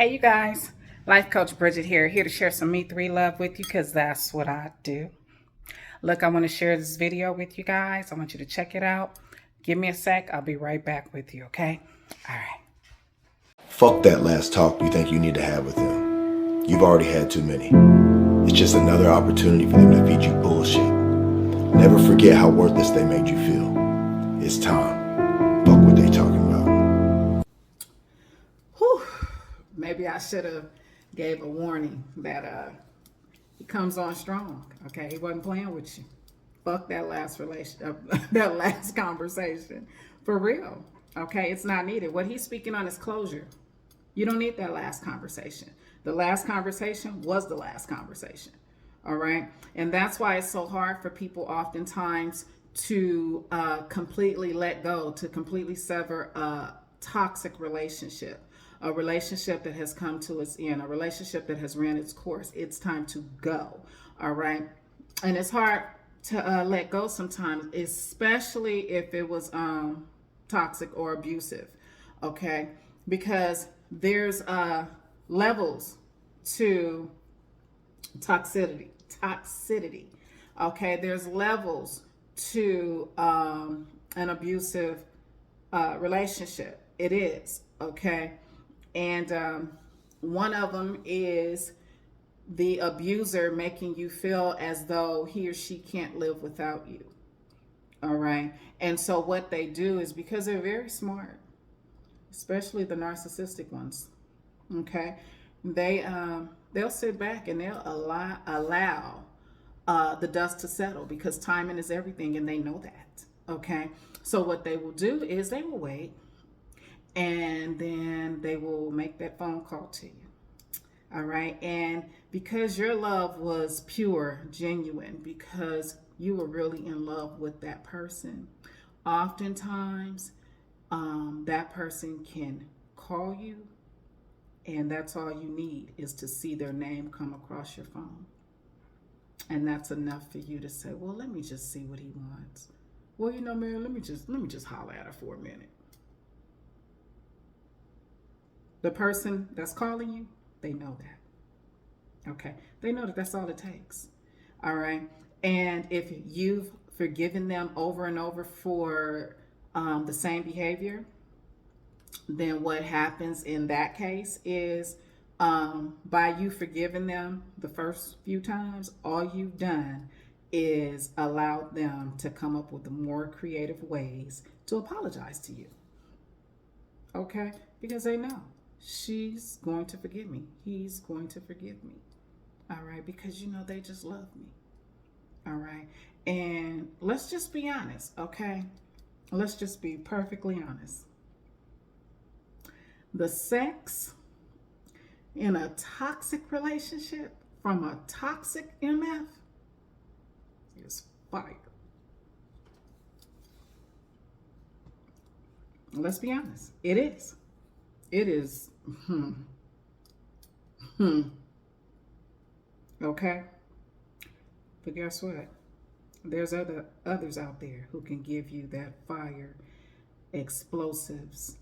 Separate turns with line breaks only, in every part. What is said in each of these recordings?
Hey, you guys. Life Coach Bridget here to share some Me 3 love with you because that's what I do. Look, I want to share this video with you guys. I want you to check it out. Give me a sec. I'll be right back with you, okay? All right.
Fuck that last talk you think you need to have with them. You've already had too many. It's just another opportunity for them to feed you bullshit. Never forget how worthless they made you feel. It's time. Fuck what they talking about.
Whew. Maybe I should have gave a warning that he comes on strong, okay? He wasn't playing with you. Fuck that last that last conversation. For real, okay? It's not needed. What he's speaking on is closure. You don't need that last conversation. The last conversation was the last conversation. All right. And that's why it's so hard for people oftentimes to completely let go, to completely sever a toxic relationship, a relationship that has come to its end, a relationship that has ran its course. It's time to go. All right. And it's hard to let go sometimes, especially if it was toxic or abusive. Okay. Because there's levels to toxicity. Okay, there's levels to an abusive relationship. It is okay, and one of them is the abuser making you feel as though he or she can't live without you. All right, and so what they do is, because they're very smart, especially the narcissistic ones, okay, they'll sit back and they'll allow the dust to settle, because timing is everything and they know that. Okay, so what they will do is they will wait, and then they will make that phone call to you. All right, and because your love was pure, genuine, because you were really in love with that person, oftentimes that person can call you, and that's all you need is to see their name come across your phone. And that's enough for you to say, well, let me just see what he wants. Well, man, let me just holler at her for a minute. The person that's calling you, they know that. Okay. They know that that's all it takes. All right. And if you've forgiven them over and over for the same behavior, then what happens in that case is, by you forgiving them the first few times, all you've done is allowed them to come up with more creative ways to apologize to you. Okay? Because they know she's going to forgive me. He's going to forgive me. All right? Because they just love me. All right? And let's just be honest, okay? Let's just be perfectly honest. The sex in a toxic relationship from a toxic MF is fire. Let's be honest. It is. It is. Okay. But guess what? There's others out there who can give you that fire, explosives,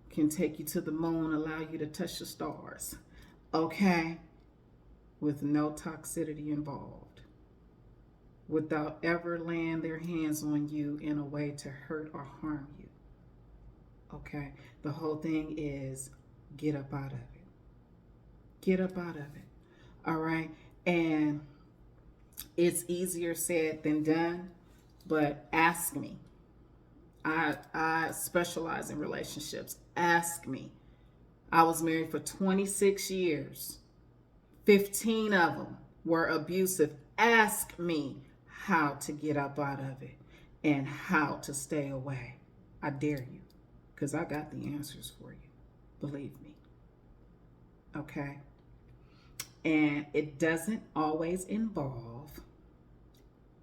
can take you to the moon, allow you to touch the stars. Okay? With no toxicity involved. Without ever laying their hands on you in a way to hurt or harm you. Okay? The whole thing is get up out of it. Get up out of it. All right? And it's easier said than done, but ask me. I specialize in relationships. Ask me. I was married for 26 years. 15 of them were abusive. Ask me how to get up out of it and how to stay away. I dare you, because I got the answers for you. Believe me. Okay? And it doesn't always involve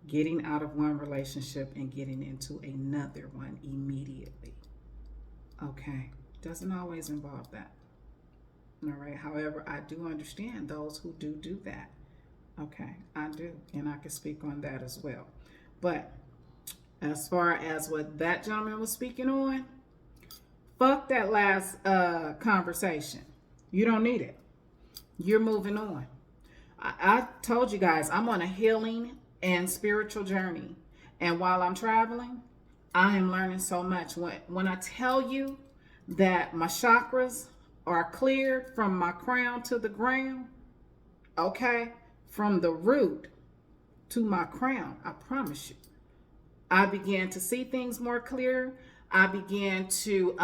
getting out of one relationship and getting into another one immediately. Okay? Doesn't always involve that. All right? However, I do understand those who do that. Okay? I do. And I can speak on that as well. But as far as what that gentleman was speaking on, fuck that last conversation. You don't need it. You're moving on. I told you guys, I'm on a healing and spiritual journey. And while I'm traveling, I am learning so much. When I tell you that my chakras are cleared from my crown to the ground, okay, from the root to my crown, I promise you, I began to see things more clear. I began to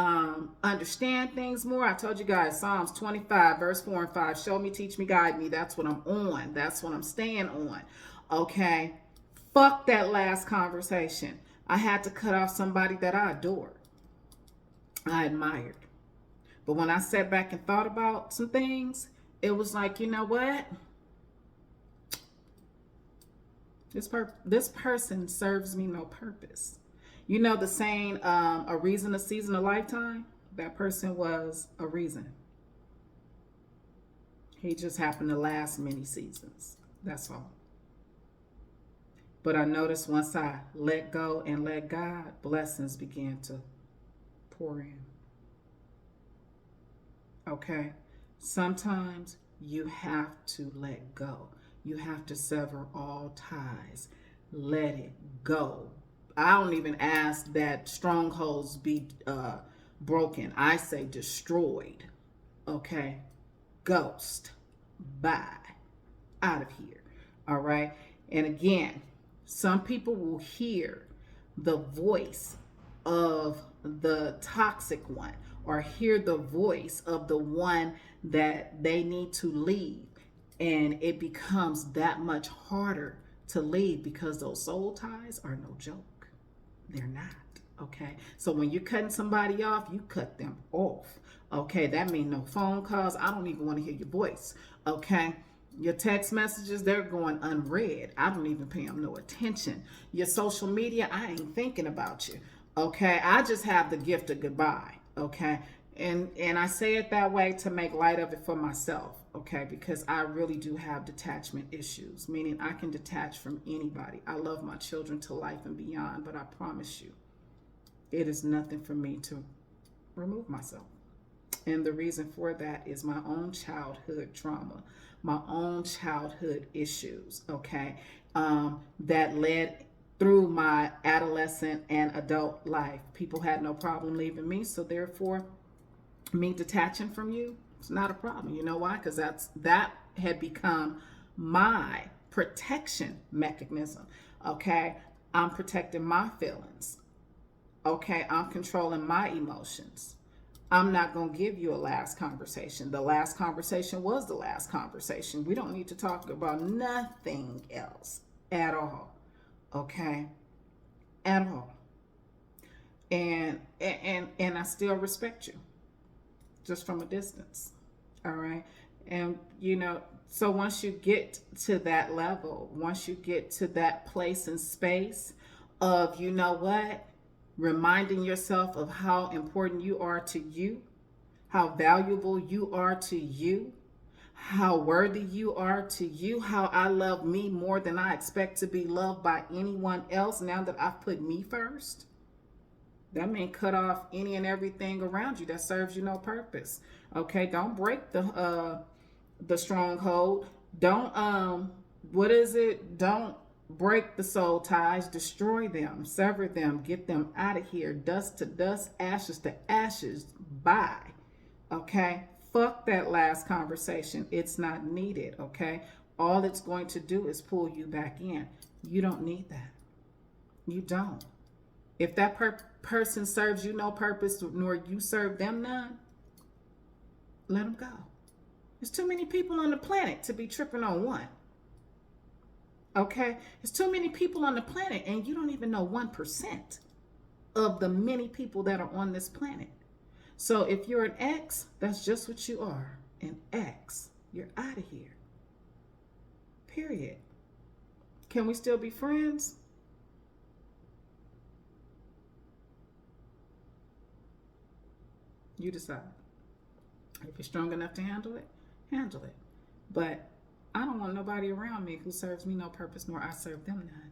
understand things more. I told you guys, Psalms 25, verse 4 and 5, show me, teach me, guide me. That's what I'm on. That's what I'm staying on. Okay. Fuck that last conversation. I had to cut off somebody that I adored, I admired. But when I sat back and thought about some things, it was like, you know what? This person serves me no purpose. You know the saying, a reason, a season, a lifetime? That person was a reason. He just happened to last many seasons. That's all. But I noticed once I let go and let God, blessings began to pour in. Okay? Sometimes you have to let go. You have to sever all ties. Let it go. I don't even ask that strongholds be broken. I say destroyed. Okay? Ghost. Bye. Out of here. All right? And again, some people will hear the voice of the toxic one or hear the voice of the one that they need to leave. And it becomes that much harder to leave because those soul ties are no joke. They're not. Okay. So when you're cutting somebody off, you cut them off. Okay. That means no phone calls. I don't even want to hear your voice. Okay. Your text messages, they're going unread. I don't even pay them no attention. Your social media, I ain't thinking about you. Okay. I just have the gift of goodbye. Okay. And I say it that way to make light of it for myself, okay? Because I really do have detachment issues, meaning I can detach from anybody. I love my children to life and beyond, but I promise you, it is nothing for me to remove myself. And the reason for that is my own childhood trauma, my own childhood issues, okay? That led through my adolescent and adult life. People had no problem leaving me, so therefore, me detaching from you, it's not a problem. You know why? Because that had become my protection mechanism. Okay, I'm protecting my feelings. Okay, I'm controlling my emotions. I'm not going to give you a last conversation. The last conversation was the last conversation. We don't need to talk about nothing else at all. Okay, at all. And I still respect you, just from a distance. All right. And, you know, so once you get to that level, once you get to that place and space of, you know what, reminding yourself of how important you are to you, how valuable you are to you, how worthy you are to you, how I love me more than I expect to be loved by anyone else now that I've put me first. That means cut off any and everything around you that serves you no purpose. Okay, don't break the stronghold. Don't what is it? Don't break the soul ties. Destroy them, sever them, get them out of here. Dust to dust, ashes to ashes. Bye. Okay, fuck that last conversation. It's not needed. Okay, all it's going to do is pull you back in. You don't need that. You don't. If that person serves you no purpose, nor you serve them none, let them go. There's too many people on the planet to be tripping on one. Okay? There's too many people on the planet, and you don't even know 1% of the many people that are on this planet. So if you're an ex, that's just what you are. An ex. You're out of here. Period. Can we still be friends? You decide. If you're strong enough to handle it, handle it. But I don't want nobody around me who serves me no purpose, nor I serve them none.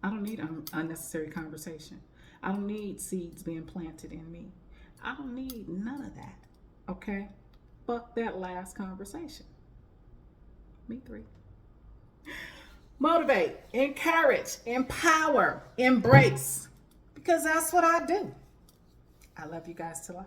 I don't need unnecessary conversation. I don't need seeds being planted in me. I don't need none of that. Okay? fuck that last conversation. Me three. Motivate, encourage, empower, embrace. Because that's what I do. I love you guys to life.